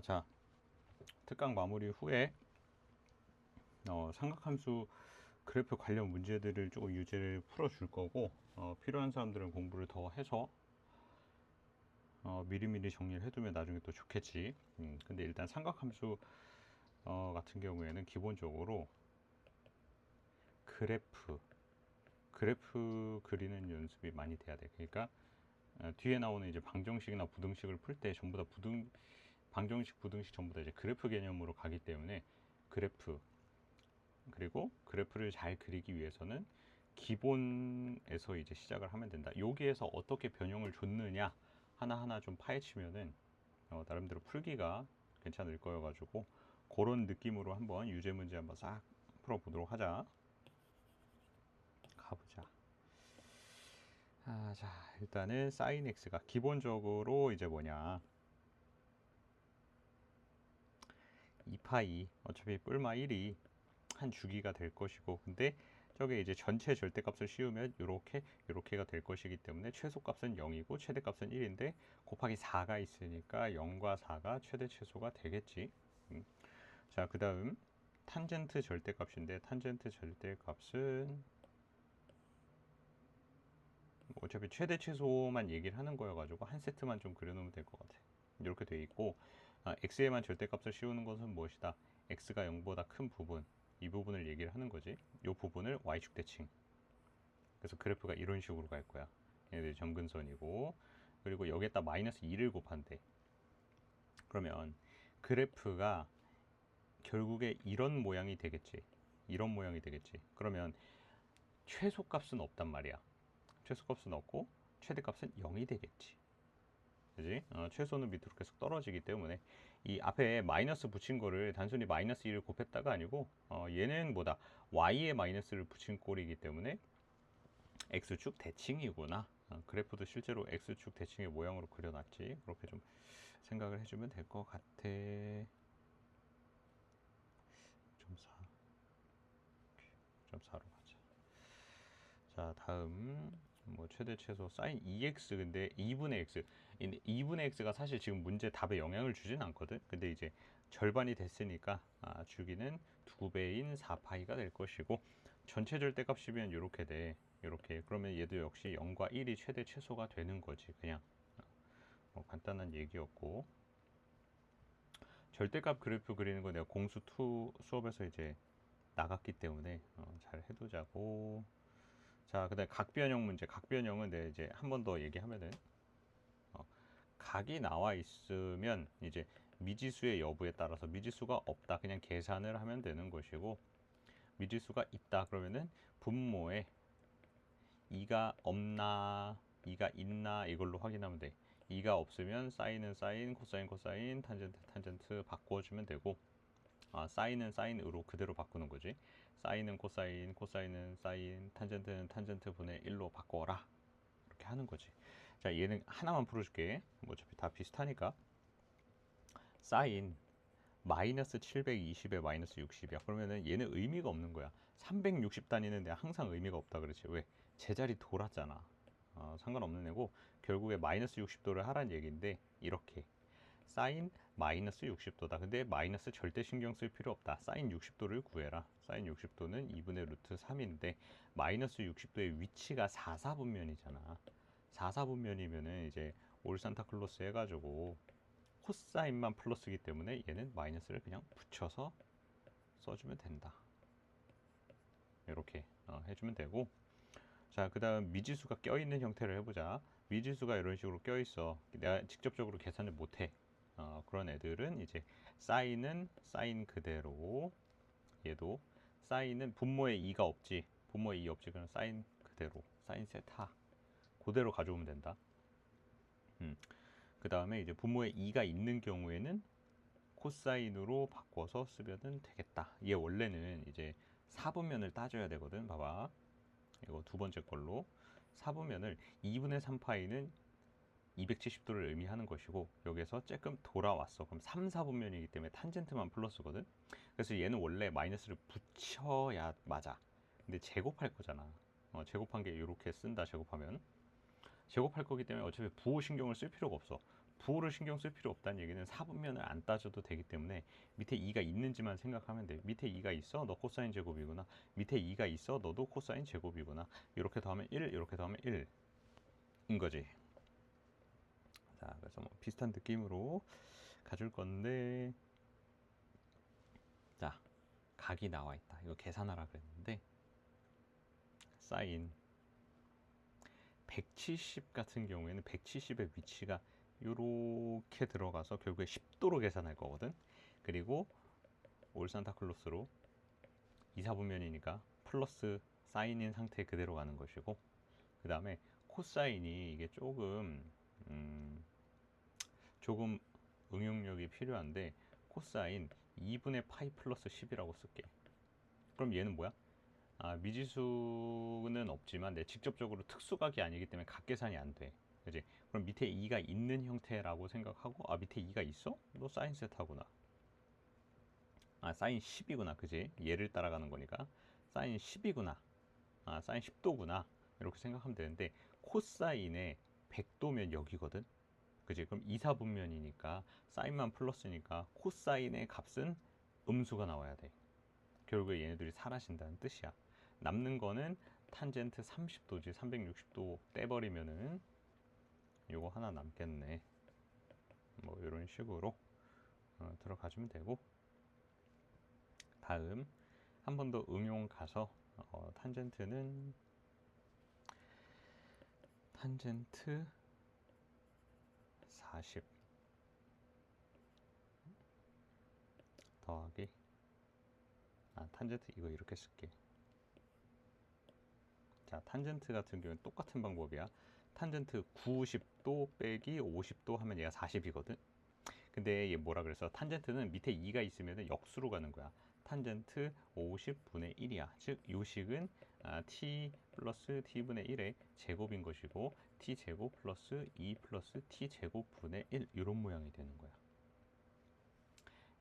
자, 특강 마무리 후에 삼각함수 그래프 관련 문제들을 조금 유제를 풀어줄 거고, 필요한 사람들은 공부를 더 해서 미리미리 정리를 해두면 나중에 또 좋겠지. 근데 일단 삼각함수 같은 경우에는 기본적으로 그래프 그리는 연습이 많이 돼야 돼. 그러니까 뒤에 나오는 이제 방정식이나 부등식을 풀 때 전부 다 방정식, 부등식 전부 다 이제 그래프 개념으로 가기 때문에 그래프, 그리고 그래프를 잘 그리기 위해서는 기본에서 이제 시작을 하면 된다. 여기에서 어떻게 변형을 줬느냐 하나하나 좀 파헤치면은 나름대로 풀기가 괜찮을 거여가지고 그런 느낌으로 한번 유제 문제 한번 싹 풀어보도록 하자. 가보자. 자, 일단은 sin x가 기본적으로 이제 뭐냐, 2파이 어차피 뿔마 1이 한 주기가 될 것이고, 근데 저게 이제 전체 절대값을 씌우면 요렇게가 될 것이기 때문에 최소값은 0이고 최대값은 1인데 곱하기 4가 있으니까 0과 4가 최대 최소가 되겠지. 자, 그 다음 탄젠트 절대값인데, 탄젠트 절대값은 어차피 최대 최소만 얘기를 하는 거여가지고 한 세트만 좀 그려놓으면 될 것 같아. 이렇게 돼 있고, x에만 절대값을 씌우는 것은 무엇이다? x가 0보다 큰 부분, 이 부분을 얘기를 하는 거지. 이 부분을 y축 대칭. 그래서 그래프가 이런 식으로 갈 거야. 얘네들이 점근선이고, 그리고 여기에다 마이너스 2를 곱한대. 그러면 그래프가 결국에 이런 모양이 되겠지. 이런 모양이 되겠지. 그러면 최소값은 없단 말이야. 최소값은 없고 최대값은 0이 되겠지. 그지? 최소는 밑으로 계속 떨어지기 때문에 이 앞에 마이너스 붙인 거를 단순히 마이너스 1을 곱했다가 아니고, 얘는 뭐다? y에 마이너스를 붙인 꼴이기 때문에 x축 대칭이구나. 그래프도 실제로 x축 대칭의 모양으로 그려놨지. 그렇게 좀 생각을 해주면 될 것 같아. 0.4, 0.4로 가자. 자, 다음 뭐 최대 최소 sin 2x, 근데 2분의 x, 2분의 x가 사실 지금 문제 답에 영향을 주진 않거든. 근데 이제 절반이 됐으니까 주기는 2배인 4파이가 될 것이고, 전체 절대값이면 이렇게 돼. 이렇게. 그러면 얘도 역시 0과 1이 최대 최소가 되는 거지. 그냥 뭐 간단한 얘기였고, 절대값 그래프 그리는 거 내가 공수 2 수업에서 이제 나갔기 때문에 잘 해두자고. 자, 그다음에 각변형 문제. 각변형은 내가 이제 한 번 더 얘기하면은, 각이 나와 있으면 이제 미지수의 여부에 따라서 미지수가 없다 그냥 계산을 하면 되는 것이고, 미지수가 있다 그러면은 분모에 2가 없나 2가 있나 이걸로 확인하면 돼. 2가 없으면 사인은 사인, 코사인 코사인, 탄젠트 탄젠트 바꿔주면 되고, 사인은 사인으로 그대로 바꾸는 거지. 사인은 코사인, 코사인은 사인, 탄젠트는 탄젠트 분의 1로 바꿔라. 이렇게 하는 거지. 자, 얘는 하나만 풀어줄게. 뭐 어차피 다 비슷하니까. 사인 마이너스 720에 마이너스 60이야. 그러면은 얘는 의미가 없는 거야. 360 단위는 항상 의미가 없다 그렇지. 왜? 제자리 돌았잖아. 상관없는 애고, 결국에 마이너스 60도를 하란 얘기인데, 이렇게 사인 마이너스 60도다. 근데 마이너스 절대 신경 쓸 필요 없다. 사인 60도를 구해라. 사인 60도는 2분의 루트 3인데 마이너스 60도의 위치가 4사분면이잖아. 4사분면이면은 이제 올 산타클로스 해가지고 코사인만 플러스기 때문에 얘는 마이너스를 그냥 붙여서 써주면 된다. 이렇게 해주면 되고, 자, 그 다음 미지수가 껴있는 형태를 해보자. 미지수가 이런 식으로 껴있어. 내가 직접적으로 계산을 못해. 그런 애들은 이제 사인은 사인 그대로, 얘도 사인은 분모에 2가 없지. 분모에 2 없지. 그럼 사인 그대로, 사인 세타 그대로 가져오면 된다. 그 다음에 이제 분모에 2가 있는 경우에는 코사인으로 바꿔서 쓰면 되겠다. 얘 원래는 이제 사분면을 따져야 되거든. 봐봐. 이거 두 번째 걸로 4분면을 2분의 3파이는 270도를 의미하는 것이고, 여기서 조금 돌아왔어. 그럼 3, 4분면이기 때문에 탄젠트만 플러스거든. 그래서 얘는 원래 마이너스를 붙여야 맞아. 근데 제곱할 거잖아. 제곱한 게 이렇게 쓴다. 제곱하면 제곱할 거기 때문에 어차피 부호 신경을 쓸 필요가 없어. 부호를 신경 쓸 필요 없다는 얘기는 사분면을 안 따져도 되기 때문에 밑에 2가 있는지만 생각하면 돼. 밑에 2가 있어? 너 코사인 제곱이구나. 밑에 2가 있어? 너도 코사인 제곱이구나. 이렇게 더하면 1, 이렇게 더하면 1인 거지. 자, 그래서 뭐 비슷한 느낌으로 가줄 건데, 자, 각이 나와 있다. 이거 계산하라 그랬는데, 사인 170 같은 경우에는 170의 위치가 이렇게 들어가서 결국에 10도로 계산할 거거든. 그리고 올산타클로스로 2, 4분면이니까 플러스 사인인 상태 그대로 가는 것이고, 그 다음에 코사인이 이게 조금 응용력이 필요한데, 코사인 2분의 파이 플러스 10이라고 쓸게. 그럼 얘는 뭐야? 미지수는 없지만 내 직접적으로 특수각이 아니기 때문에 각계산이 안 돼. 그지? 그럼 밑에 2가 있는 형태라고 생각하고, 밑에 2가 있어? 너 사인 세타구나. 사인 10이구나. 그지? 얘를 따라가는 거니까. 사인 10이구나. 사인 10도구나. 이렇게 생각하면 되는데, 코사인의 100도면 여기거든? 그지? 그럼 2, 4분면이니까, 사인만 플러스니까, 코사인의 값은 음수가 나와야 돼. 결국에 얘네들이 사라진다는 뜻이야. 남는 거는 탄젠트 30도지. 360도 떼버리면은 요거 하나 남겠네. 뭐 이런 식으로 들어가주면 되고, 다음 한 번 더 응용 가서 탄젠트 40 더하기 탄젠트 이거 이렇게 쓸게. 자, 탄젠트 같은 경우는 똑같은 방법이야. 탄젠트 90도 빼기 50도 하면 얘가 40이거든. 근데 얘 뭐라 그랬어? 탄젠트는 밑에 2가 있으면 역수로 가는 거야. 탄젠트 50분의 1이야. 즉 요식은 t 플러스 t분의 1의 제곱인 것이고, t 제곱 플러스 2 플러스 t 제곱분의 1 이런 모양이 되는 거야.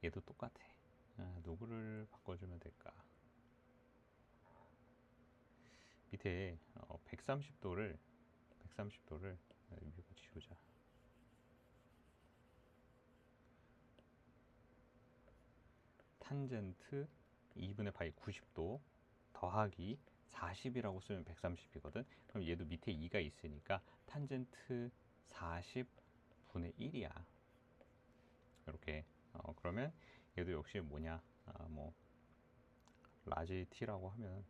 얘도 똑같아. 누구를 바꿔주면 될까? 밑에 130도를 이거 지우자. 탄젠트 2분의 파이 90도 더하기 40이라고 쓰면 130이거든. 그럼 얘도 밑에 2가 있으니까 탄젠트 40분의 1이야. 이렇게 그러면 얘도 역시 뭐냐, 뭐 라지 t라고 하면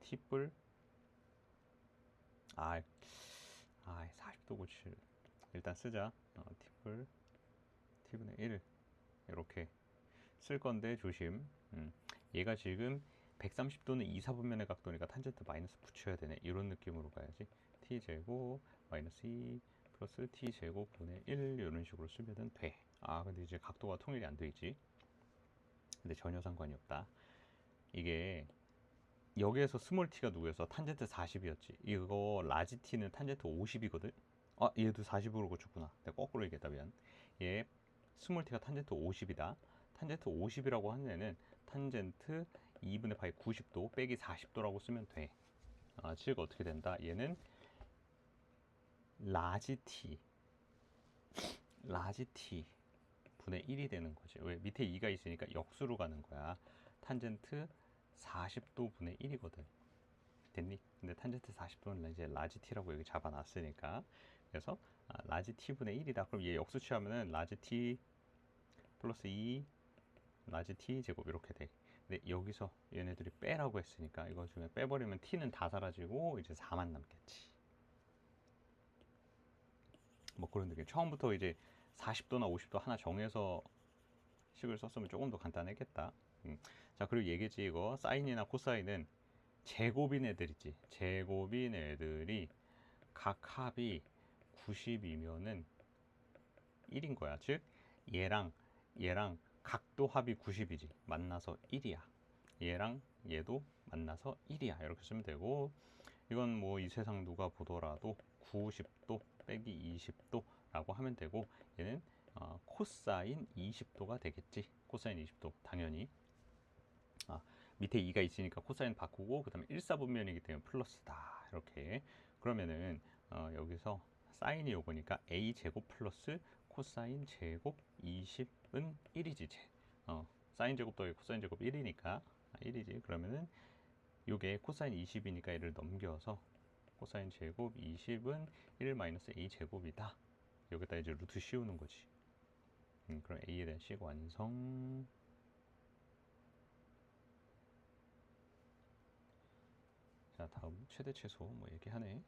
t뿔 40도 고칠 일단 쓰자. t뿔 t분의 1 이렇게 쓸 건데 조심. 얘가 지금 130도는 2, 4분면의 각도니까 탄젠트 마이너스 붙여야 되네. 이런 느낌으로 가야지. t제곱 마이너스 2 플러스 t제곱 분의 1 이런 식으로 쓰면 돼. 근데 이제 각도가 통일이 안 돼 있지. 근데 전혀 상관이 없다. 이게 여기에서 스몰 t가 누구였어? 탄젠트 40이었지. 이거 라지 t는 탄젠트 50이거든. 얘도 40으로 고쳤구나. 내가 거꾸로 얘기했다. 미안. 얘 스몰 t가 탄젠트 50이다. 탄젠트 50이라고 하는 애는 탄젠트 2분의 파이 90도 빼기 40도라고 쓰면 돼. 즉 어떻게 된다? 얘는 라지 t 분의 1이 되는 거지. 왜? 밑에 2가 있으니까 역수로 가는 거야. 탄젠트 40도 분의 1이거든. 됐니? 근데 탄젠트 40도는 이제 라지 t라고 여기 잡아놨으니까. 그래서 라지 t분의 1이다. 그럼 얘 역수 취하면은 라지 t 플러스 2 라지 t 제곱 이렇게 돼. 근데 여기서 얘네들이 빼라고 했으니까 이거 중에 빼버리면 t는 다 사라지고 이제 4만 남겠지. 뭐 그런 느낌. 처음부터 이제 40도나 50도 하나 정해서 식을 썼으면 조금 더 간단했겠다. 자, 그리고 얘기지. 이거 사인이나 코사인은 제곱인 애들이지. 제곱인 애들이 각 합이 90이면은 1인 거야. 즉 얘랑 각도 합이 90이지. 만나서 1이야. 얘랑 얘도 만나서 1이야. 이렇게 쓰면 되고, 이건 뭐 이 세상 누가 보더라도 90도 빼기 20도라고 하면 되고, 얘는 코사인 20도가 되겠지. 코사인 20도 당연히. 밑에 2가 있으니까 코사인 바꾸고, 그 다음에 1, 4분면이기 때문에 플러스다. 이렇게. 그러면은 여기서 사인이 요거니까 a 제곱 플러스 코사인 제곱 20은 1이지. 사인 제곱 더하기 코사인 제곱 1이니까 1이지. 그러면은 요게 코사인 20이니까 얘를 넘겨서 코사인 제곱 20은 1 마이너스 a 제곱이다. 여기다 이제 루트 씌우는 거지. 그럼 a에 대한 식 완성. 자, 다음 최대 최소 뭐 얘기하네.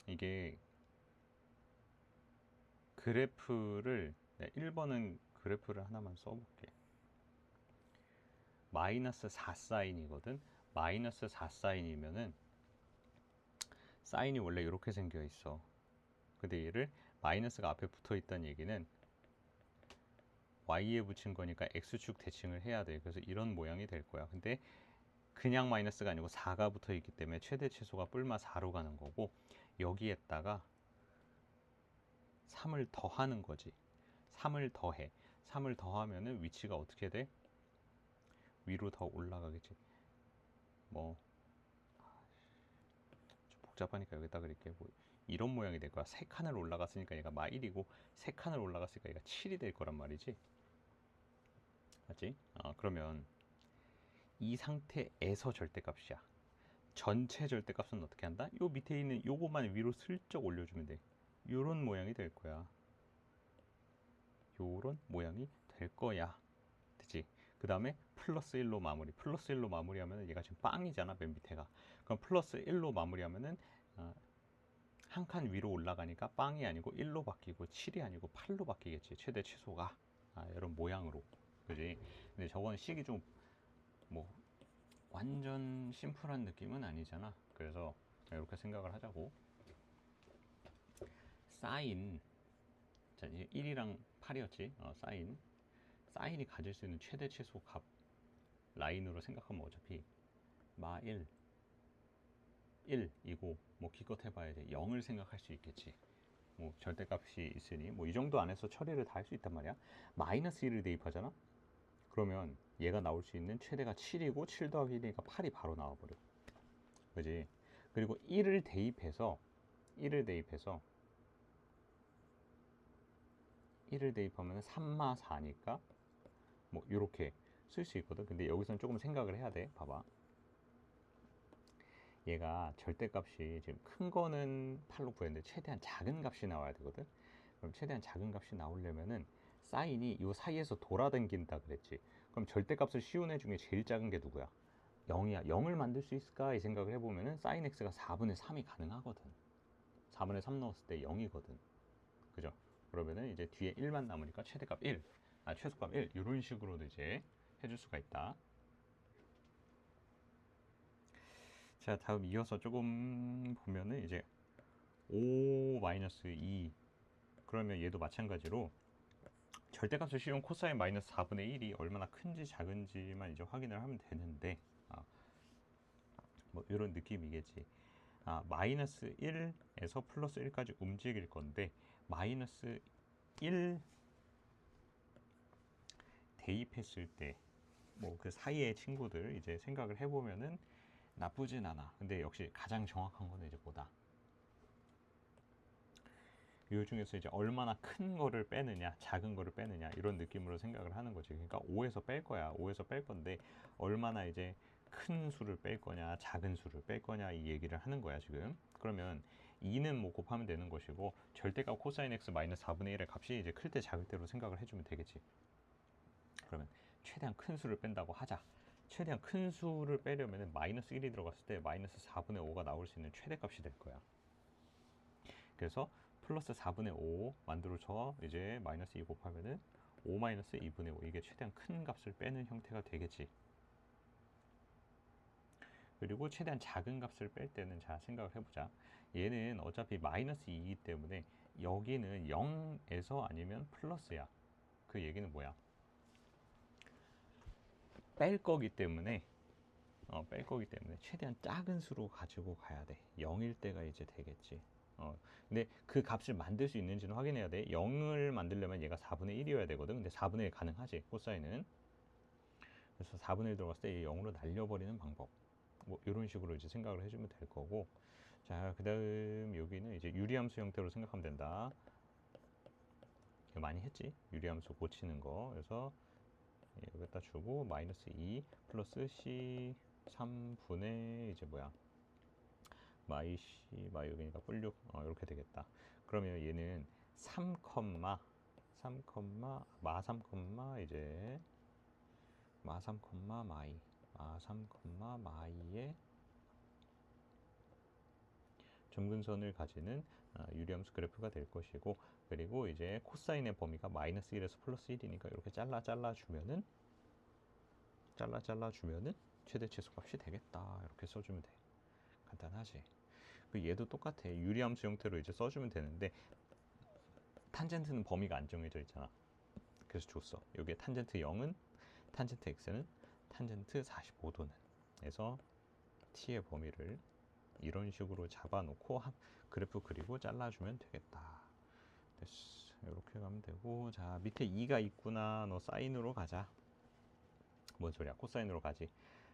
이게 그래프를 1번은 그래프를 하나만 써볼게. 마이너스 4사인이거든. 마이너스 4사인이면은 사인이 원래 이렇게 생겨 있어. 근데 얘를 마이너스가 앞에 붙어 있다는 얘기는 y에 붙인 거니까 x축 대칭을 해야 돼. 그래서 이런 모양이 될 거야. 근데 그냥 마이너스가 아니고 4가 붙어 있기 때문에 최대 최소가 뿔마 4로 가는 거고, 여기에다가 3을 더하는 거지. 3을 더해. 3을 더하면은 위치가 어떻게 돼? 위로 더 올라가겠지. 뭐 좀 복잡하니까 여기다 그릴게. 뭐 이런 모양이 될 거야. 3칸을 올라갔으니까 얘가 마1이고 3칸을 올라갔으니까 얘가 7이 될 거란 말이지. 맞지? 그러면 이 상태에서 절대값이야. 전체 절대값은 어떻게 한다? 요 밑에 있는 요거만 위로 슬쩍 올려주면 돼. 요런 모양이 될 거야. 요런 모양이 될 거야. 되지? 그 다음에 플러스 1로 마무리. 플러스 1로 마무리하면 얘가 지금 빵이잖아, 맨 밑에가. 그럼 플러스 1로 마무리하면은 한 칸 위로 올라가니까 빵이 아니고 1로 바뀌고 7이 아니고 8로 바뀌겠지. 최대 최소가. 이런 모양으로. 그지? 근데 저건 식이 좀 뭐 완전 심플한 느낌은 아니잖아. 그래서 이렇게 생각을 하자고. 사인, 자 이제 1이랑 8이었지. 사인이 가질 수 있는 최대 최소 값 라인으로 생각하면 어차피 마 1이고 뭐 기껏 해봐야 돼 0을 생각할 수 있겠지. 뭐 절대값이 있으니 뭐 이 정도 안에서 처리를 다 할 수 있단 말이야. 마이너스 1을 대입하잖아. 그러면 얘가 나올 수 있는 최대가 7이고 7 더하기 1이니까 8이 바로 나와버려. 그지? 그리고 1을 대입해서 1을 대입하면 3마 4니까 뭐 이렇게 쓸 수 있거든. 근데 여기서는 조금 생각을 해야 돼. 봐봐. 얘가 절대값이 지금 큰 거는 8로 구했는데 최대한 작은 값이 나와야 되거든. 그럼 최대한 작은 값이 나오려면은 사인이 이 사이에서 돌아다닌다 그랬지. 그럼 절대값을 씌운 애 중에 제일 작은 게 누구야? 0이야. 0을 만들 수 있을까? 이 생각을 해보면은 사인 x가 4분의 3이 가능하거든. 4분의 3 넣었을 때 0이거든. 그죠? 그러면은 이제 뒤에 1만 남으니까 최대값 1, 최소값 1 이런 식으로도 이제 해줄 수가 있다. 자, 다음 이어서 조금 보면은 이제 5-2 그러면 얘도 마찬가지로 절대값을 씌운 코사인 마이너스 4분의 1이 얼마나 큰지 작은지만 이제 확인을 하면 되는데 뭐 이런 느낌이겠지. 마이너스 1에서 플러스 1까지 움직일 건데 마이너스 1 대입했을 때 뭐 그 사이의 친구들 이제 생각을 해보면은 나쁘진 않아. 근데 역시 가장 정확한 거는 이제 뭐다? 이 중에서 이제 얼마나 큰 거를 빼느냐, 작은 거를 빼느냐 이런 느낌으로 생각을 하는 거지. 그러니까 5에서 뺄 거야. 5에서 뺄 건데 얼마나 이제 큰 수를 뺄 거냐, 작은 수를 뺄 거냐 이 얘기를 하는 거야 지금. 그러면 2는 뭐 곱하면 되는 것이고 절대값 코사인 x 마이너스 4분의 1의 값이 이제 클 때 작을 때로 생각을 해주면 되겠지. 그러면 최대한 큰 수를 뺀다고 하자. 최대한 큰 수를 빼려면 마이너스 1이 들어갔을 때 마이너스 4분의 5가 나올 수 있는 최대값이 될 거야. 그래서 플러스 4분의 5 만들어서 이제 마이너스 2 곱하면은 5 마이너스 2분의 5 이게 최대한 큰 값을 빼는 형태가 되겠지. 그리고 최대한 작은 값을 뺄 때는 자 생각을 해보자. 얘는 어차피 마이너스 2이기 때문에 여기는 0에서 아니면 플러스야. 그 얘기는 뭐야? 뺄 거기 때문에 최대한 작은 수로 가지고 가야 돼. 0일 때가 이제 되겠지. 근데 그 값을 만들 수 있는지는 확인해야 돼. 0을 만들려면 얘가 4분의 1이어야 되거든. 근데 4분의 1 가능하지, 코사인은. 그래서 4분의 1 들어갔을 때 얘 0으로 날려버리는 방법. 뭐 이런 식으로 이제 생각을 해주면 될 거고. 자, 그 다음 여기는 이제 유리함수 형태로 생각하면 된다. 이거 많이 했지? 유리함수 고치는 거. 그래서 여기다 주고 마이너스 2 플러스 C 3분의 이제 뭐야? 마이 C 마이 여기니까 뿔6 이렇게 되겠다. 그러면 얘는 3, 3, 마 3, 이제 마 3, 마이 마 3, 마이의 점근선을 가지는 유리함수 그래프가 될 것이고, 그리고 이제 코사인의 범위가 마이너스 1에서 플러스 1이니까 이렇게 잘라주면은 최대 최소값이 되겠다. 이렇게 써주면 돼. 간단하지. 그 얘도 똑같아. 유리함수 형태로 이제 써주면 되는데 탄젠트는 범위가 안 정해져 있잖아. 그래서 줬어. 여기에 탄젠트 0은 탄젠트 x는 탄젠트 45도는. 그래서 t의 범위를 이런 식으로 잡아놓고 그래프 그리고 잘라주면 되겠다. 됐어. 이렇게 가면 되고, 자 밑에 2가 있구나. 너 사인으로 가자. 뭔 소리야? 코사인으로 가지.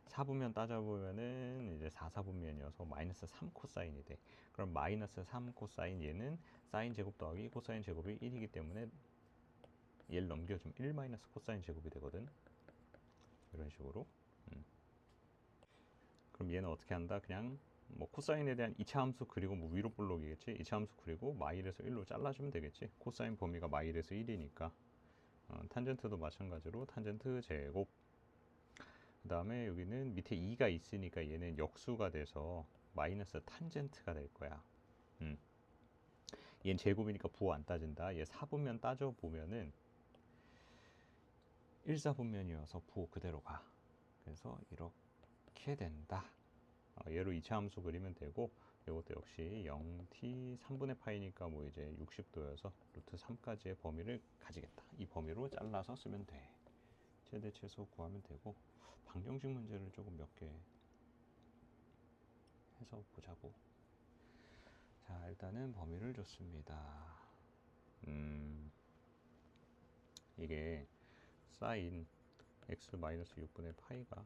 4분면 따져보면은 이제 4, 4분면이어서 마이너스 3 코사인이 돼. 그럼 마이너스 3 코사인 얘는 사인 제곱 더하기 코사인 제곱이 1이기 때문에 얘를 넘겨주면 1 마이너스 코사인 제곱이 되거든. 이런 식으로. 그럼 얘는 어떻게 한다? 그냥 뭐 코사인에 대한 2차 함수 그리고 뭐 위로 볼록이겠지. 2차 함수 그리고 마일에서 1로 잘라주면 되겠지. 코사인 범위가 마일에서 1이니까. 탄젠트도 마찬가지로 탄젠트 제곱. 그 다음에 여기는 밑에 2가 있으니까 얘는 역수가 돼서 마이너스 탄젠트가 될 거야. 얘는 제곱이니까 부호 안 따진다. 얘 4분면 따져보면은 1, 4분면이어서 부호 그대로 가. 그래서 이렇게 된다. 얘로 2차 함수 그리면 되고, 이것도 역시 0t 3분의 파이니까 뭐 이제 60도여서 루트 3까지의 범위를 가지겠다. 이 범위로 잘라서 쓰면 돼. 최대 최소 구하면 되고, 방정식 문제를 조금 몇 개 해서 보자고. 자, 일단은 범위를 줬습니다. 이게 사인 x-6분의 파이가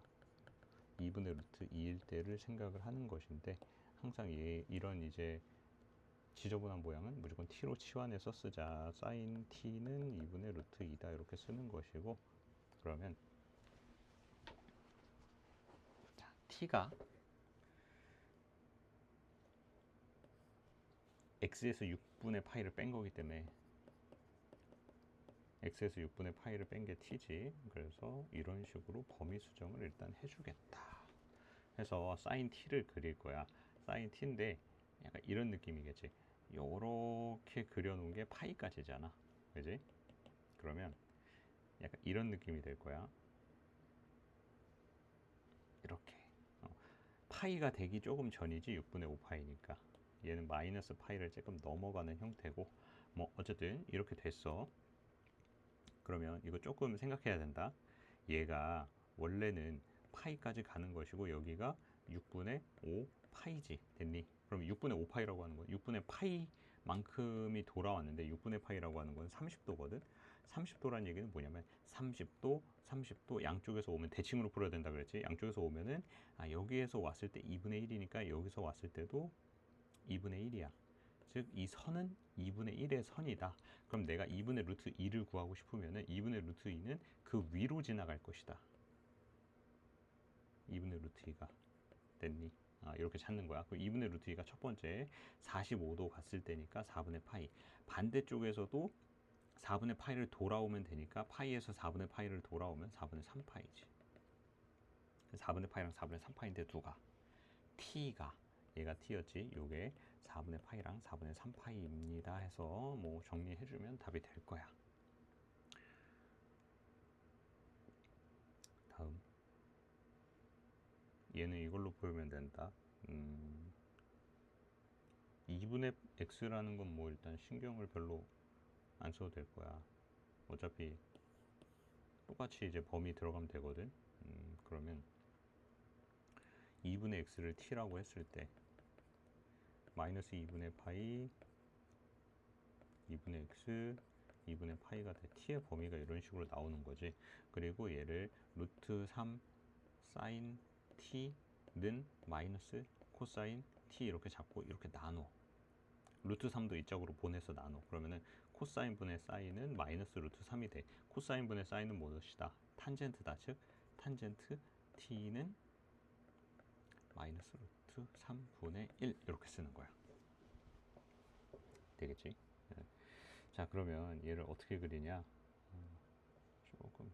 2분의 루트 2일 때를 생각을 하는 것인데, 항상 이런 이제 지저분한 모양은 무조건 t로 치환해서 쓰자. 사인 t는 2분의 루트 2다 이렇게 쓰는 것이고, 그러면 자, t가 x에서 6분의 파이를 뺀 거기 때문에 x에서 6분의 파이를 뺀 게 t지. 그래서 이런 식으로 범위 수정을 일단 해주겠다. 해서 사인 t를 그릴 거야. 사인 t인데 약간 이런 느낌이겠지. 요렇게 그려놓은 게 파이까지잖아. 그지? 그러면 약간 이런 느낌이 될 거야. 이렇게. 파이가 되기 조금 전이지 6분의 5파이니까. 얘는 마이너스 파이를 조금 넘어가는 형태고, 뭐 어쨌든 이렇게 됐어. 그러면 이거 조금 생각해야 된다. 얘가 원래는 파이까지 가는 것이고 여기가 6분의 5 파이지. 됐니? 그럼 6분의 5 파이라고 하는 건 6분의 파이만큼이 돌아왔는데 6분의 파이라고 하는 건 30도거든. 30도란 얘기는 뭐냐면 30도, 30도 양쪽에서 오면 대칭으로 풀어야 된다 그랬지. 양쪽에서 오면은 여기에서 왔을 때 2분의 1이니까 여기서 왔을 때도 2분의 1이야. 즉 이 선은 2분의 1의 선이다. 그럼 내가 2분의 루트 2를 구하고 싶으면은 2분의 루트 2는 그 위로 지나갈 것이다. 2분의 루트 2가 됐니? 이렇게 찾는 거야. 그 2분의 루트 2가 첫 번째 45도 갔을 때니까 4분의 파이. 반대쪽에서도 4분의 파이를 돌아오면 되니까 파이에서 4분의 파이를 돌아오면 4분의 3파이지. 4분의 파이랑 4분의 3파인데 누가? t가 얘가 t였지. 요게 4분의 파이랑 4분의 3파이입니다 해서 뭐 정리해주면 답이 될 거야. 다음 얘는 이걸로 보면 된다. 2분의 x라는 건 뭐 일단 신경을 별로 안 써도 될 거야. 어차피 똑같이 이제 범위 들어가면 되거든. 그러면 2분의 x를 t라고 했을 때 마이너스 2분의 파이 2분의 x 2분의 파이가 돼. t의 범위가 이런 식으로 나오는 거지. 그리고 얘를 루트 3 사인 t는 마이너스 코사인 t 이렇게 잡고 이렇게 나눠. 루트 3도 이쪽으로 보내서 나눠. 그러면은 코사인 분의 사인은 마이너스 루트 3이 돼. 코사인 분의 사인은 무엇이다? 탄젠트다. 즉 탄젠트 t는 마이너스 루트 3분의 1 이렇게 쓰는 거야. 되겠지? 네. 자, 그러면 얘를 어떻게 그리냐? 조금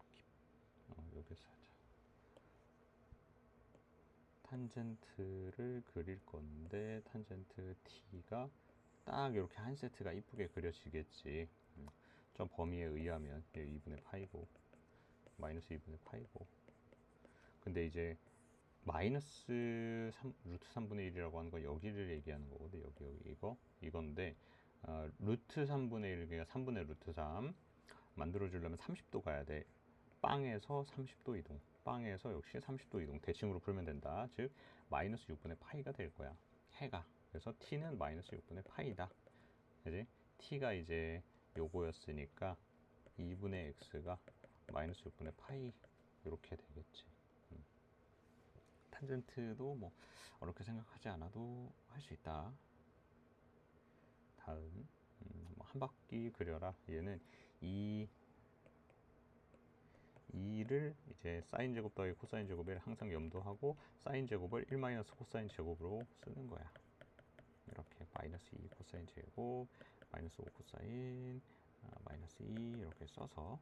여기서 하자. 탄젠트를 그릴 건데 탄젠트 t가 딱 이렇게 한 세트가 이쁘게 그려지겠지. 좀 범위에 의하면 2분의 파이고 마이너스 2분의 파이고. 근데 이제 마이너스 3, 루트 3분의 1이라고 하는 건 여기를 얘기하는 거거든. 여기 이건데 루트 3분의 1, 그러니까 3분의 루트 3 만들어주려면 30도 가야 돼. 빵에서 30도 이동, 빵에서 역시 30도 이동, 대칭으로 풀면 된다. 즉 마이너스 6분의 파이가 될 거야, 해가. 그래서 t는 마이너스 6분의 파이다. 그지? t가 이제 요거였으니까 2분의 x가 마이너스 6분의 파이 이렇게 되겠지. 탄젠트도 뭐 어렵게 생각하지 않아도 할 수 있다. 다음 한 바퀴 그려라. 얘는 2를 이제 사인 제곱 더하기 코사인 제곱을 항상 염두하고 사인 제곱을 1 마이너스 코사인 제곱으로 쓰는 거야. 이렇게 마이너스 2 코사인 제곱 마이너스 5 코사인 마이너스 2 이렇게 써서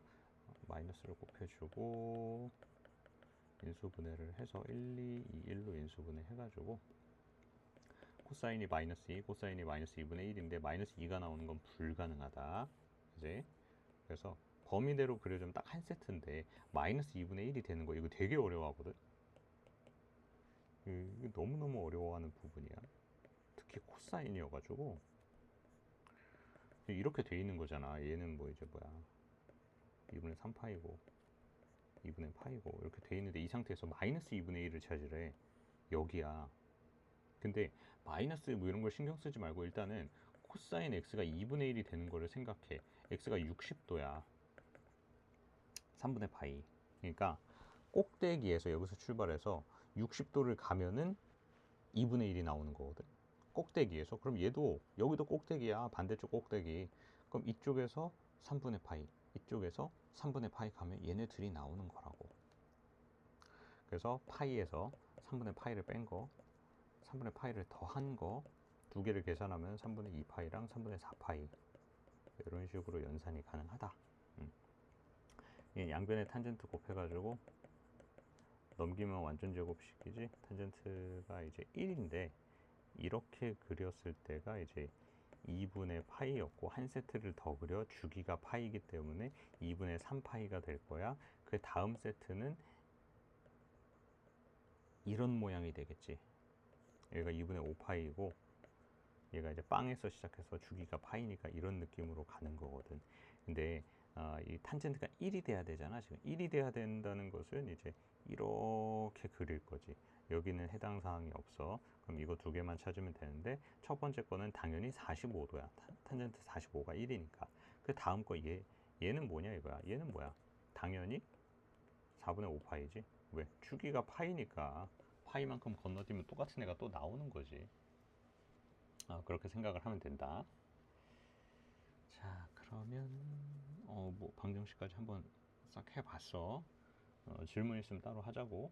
마이너스를 곱해주고 인수분해를 해서 1, 2, 2, 1로 인수분해 해가지고 코사인이 마이너스 2, 코사인이 마이너스 2분의 1인데 마이너스 2가 나오는 건 불가능하다. 그지? 그래서 범위대로 그려주면 딱 한 세트인데 마이너스 2분의 1이 되는 거 이거 되게 어려워하거든. 이게 너무너무 어려워하는 부분이야. 특히 코사인이어가지고 이렇게 돼 있는 거잖아. 얘는 뭐 이제 뭐야 2분의 3파이고 2분의 파이고 이렇게 돼 있는데 이 상태에서 마이너스 2분의 1을 찾으래. 여기야. 근데 마이너스 뭐 이런 걸 신경 쓰지 말고 일단은 코사인 x가 2분의 1이 되는 거를 생각해. x가 60도야. 3분의 파이. 그러니까 꼭대기에서 여기서 출발해서 60도를 가면은 2분의 1이 나오는 거거든. 꼭대기에서. 그럼 얘도 여기도 꼭대기야. 반대쪽 꼭대기. 그럼 이쪽에서 3분의 파이, 이쪽에서 3분의 파이 가면 얘네들이 나오는 거라고. 그래서 파이에서 3분의 파이를 뺀 거, 3분의 파이를 더한 거 두 개를 계산하면 3분의 2파이랑 3분의 4파이 이런 식으로 연산이 가능하다. 양변에 탄젠트 곱해가지고 넘기면 완전 제곱식이지. 탄젠트가 이제 1인데 이렇게 그렸을 때가 이제 2분의 파이였고 한 세트를 더 그려 주기가 파이이기 때문에 2분의 3파이가 될 거야. 그 다음 세트는 이런 모양이 되겠지. 얘가 2분의 5파이고 얘가 이제 빵에서 시작해서 주기가 파이니까 이런 느낌으로 가는 거거든. 근데 이 탄젠트가 1이 돼야 되잖아. 지금 1이 돼야 된다는 것은 이제 이렇게 그릴 거지. 여기는 해당 사항이 없어. 그럼 이거 두 개만 찾으면 되는데 첫 번째 거는 당연히 45도야. 탄젠트 45가 1이니까. 그 다음 거 얘는 뭐냐 이거야. 얘는 뭐야? 당연히 4분의 5파이지. 왜? 주기가 파이니까 파이만큼 건너뛰면 똑같은 애가 또 나오는 거지. 그렇게 생각을 하면 된다. 자, 그러면 뭐 방정식까지 한번 싹 해봤어. 질문 있으면 따로 하자고.